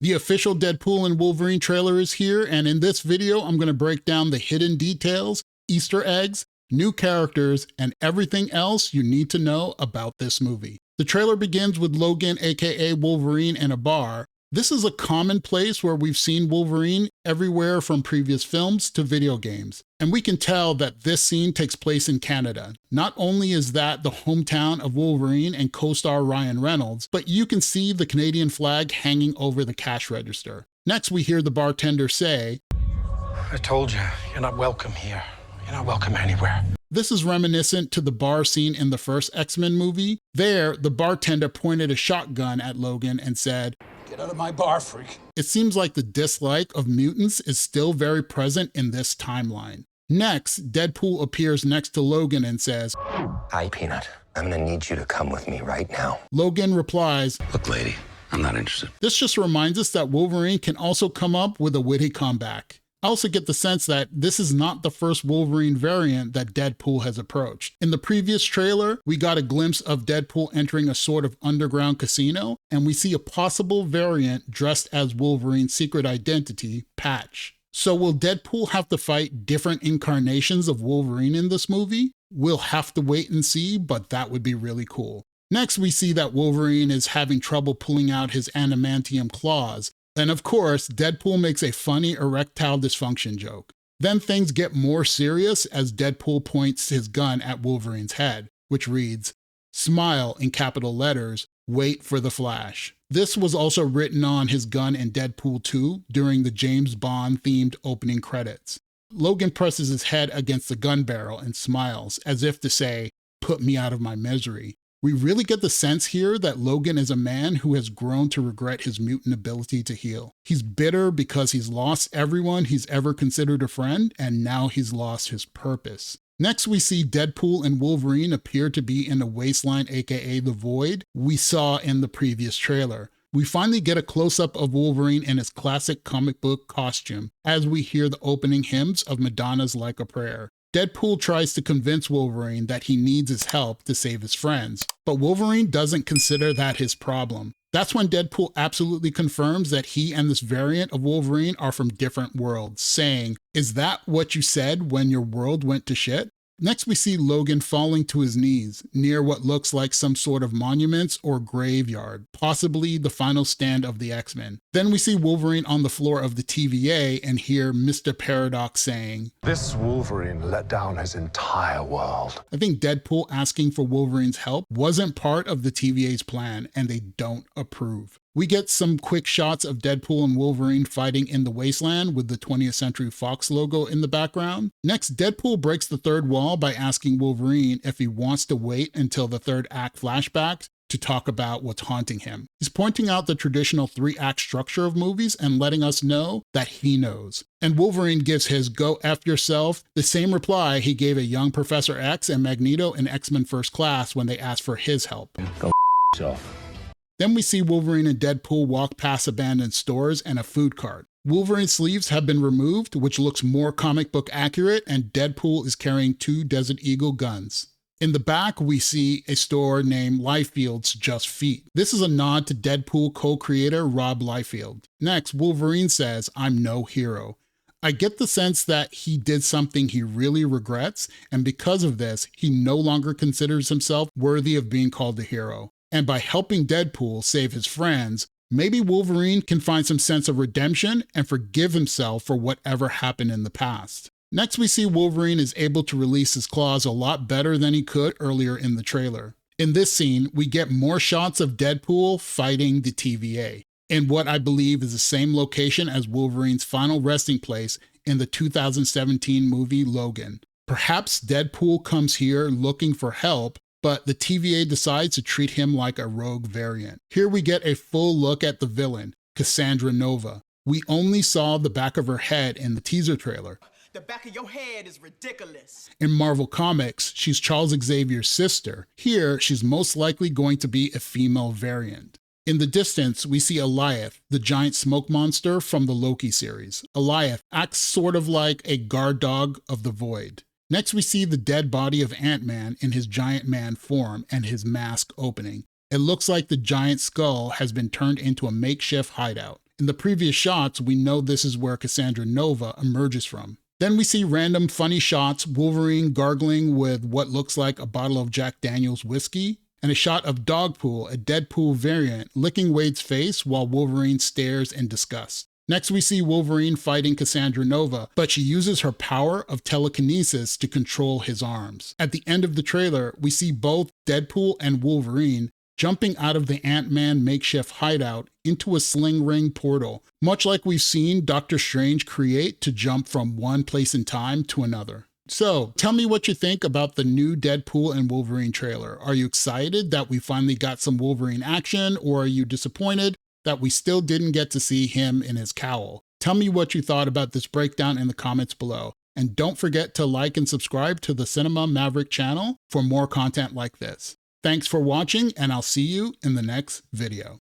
The official Deadpool and Wolverine trailer is here, and in this video, I'm going to break down the hidden details, Easter eggs, new characters, and everything else you need to know about this movie. The trailer begins with Logan, aka Wolverine, in a bar. This is a common place where we've seen Wolverine everywhere from previous films to video games. And we can tell that this scene takes place in Canada. Not only is that the hometown of Wolverine and co-star Ryan Reynolds, but you can see the Canadian flag hanging over the cash register. Next, we hear the bartender say, "I told you, you're not welcome here. You're not welcome anywhere." This is reminiscent to the bar scene in the first X-Men movie. There, the bartender pointed a shotgun at Logan and said, "Get out of my bar, freak." It seems like the dislike of mutants is still very present in this timeline. Next, Deadpool appears next to Logan and says, "Hi, Peanut. I'm gonna need you to come with me right now." Logan replies, "Look, lady, I'm not interested." This just reminds us that Wolverine can also come up with a witty comeback. I also get the sense that this is not the first Wolverine variant that Deadpool has approached. In the previous trailer, we got a glimpse of Deadpool entering a sort of underground casino, and we see a possible variant dressed as Wolverine's secret identity, Patch. So will Deadpool have to fight different incarnations of Wolverine in this movie? We'll have to wait and see, but that would be really cool. Next, we see that Wolverine is having trouble pulling out his adamantium claws. And of course, Deadpool makes a funny erectile dysfunction joke. Then things get more serious as Deadpool points his gun at Wolverine's head, which reads, "Smile" in capital letters, "Wait for the flash." This was also written on his gun in Deadpool 2 during the James Bond-themed opening credits. Logan presses his head against the gun barrel and smiles, as if to say, "Put me out of my misery." We really get the sense here that Logan is a man who has grown to regret his mutant ability to heal. He's bitter because he's lost everyone he's ever considered a friend, and now he's lost his purpose. Next, we see Deadpool and Wolverine appear to be in the wasteland, aka the Void, we saw in the previous trailer. We finally get a close-up of Wolverine in his classic comic book costume as we hear the opening hymns of Madonna's Like a Prayer. Deadpool tries to convince Wolverine that he needs his help to save his friends, but Wolverine doesn't consider that his problem. That's when Deadpool absolutely confirms that he and this variant of Wolverine are from different worlds, saying, "Is that what you said when your world went to shit?" Next, we see Logan falling to his knees near what looks like some sort of monuments or graveyard, possibly the final stand of the X-Men. Then we see Wolverine on the floor of the TVA and hear Mr. Paradox saying, "This Wolverine let down his entire world." I think Deadpool asking for Wolverine's help wasn't part of the TVA's plan, and they don't approve. We get some quick shots of Deadpool and Wolverine fighting in the wasteland with the 20th Century Fox logo in the background. Next, Deadpool breaks the third wall by asking Wolverine if he wants to wait until the third act flashbacks to talk about what's haunting him. He's pointing out the traditional 3-act structure of movies and letting us know that he knows. And Wolverine gives his "Go F yourself" the same reply he gave a young Professor X and Magneto in X-Men First Class when they asked for his help. "Go yourself." Then we see Wolverine and Deadpool walk past abandoned stores and a food cart. Wolverine's sleeves have been removed, which looks more comic book accurate, and Deadpool is carrying 2 Desert Eagle guns. In the back, we see a store named Liefeld's Just Feet. This is a nod to Deadpool co-creator Rob Liefeld. Next, Wolverine says, "I'm no hero." I get the sense that he did something he really regrets, and because of this, he no longer considers himself worthy of being called a hero. And by helping Deadpool save his friends, maybe Wolverine can find some sense of redemption and forgive himself for whatever happened in the past. Next, we see Wolverine is able to release his claws a lot better than he could earlier in the trailer. In this scene, we get more shots of Deadpool fighting the TVA, in what I believe is the same location as Wolverine's final resting place in the 2017 movie Logan. Perhaps Deadpool comes here looking for help, but the TVA decides to treat him like a rogue variant. Here we get a full look at the villain, Cassandra Nova. We only saw the back of her head in the teaser trailer. The back of your head is ridiculous. In Marvel Comics, she's Charles Xavier's sister. Here, she's most likely going to be a female variant. In the distance, we see Alioth, the giant smoke monster from the Loki series. Alioth acts sort of like a guard dog of the Void. Next, we see the dead body of Ant-Man in his giant man form and his mask opening. It looks like the giant skull has been turned into a makeshift hideout. In the previous shots, we know this is where Cassandra Nova emerges from. Then we see random funny shots, Wolverine gargling with what looks like a bottle of Jack Daniel's whiskey, and a shot of Dogpool, a Deadpool variant, licking Wade's face while Wolverine stares in disgust. Next, we see Wolverine fighting Cassandra Nova, but she uses her power of telekinesis to control his arms. At the end of the trailer, we see both Deadpool and Wolverine jumping out of the Ant-Man makeshift hideout into a sling ring portal, much like we've seen Doctor Strange create to jump from one place in time to another. So, tell me what you think about the new Deadpool and Wolverine trailer. Are you excited that we finally got some Wolverine action, or are you disappointed that we still didn't get to see him in his cowl? Tell me what you thought about this breakdown in the comments below. And don't forget to like and subscribe to the Cinema Maverick channel for more content like this. Thanks for watching, and I'll see you in the next video.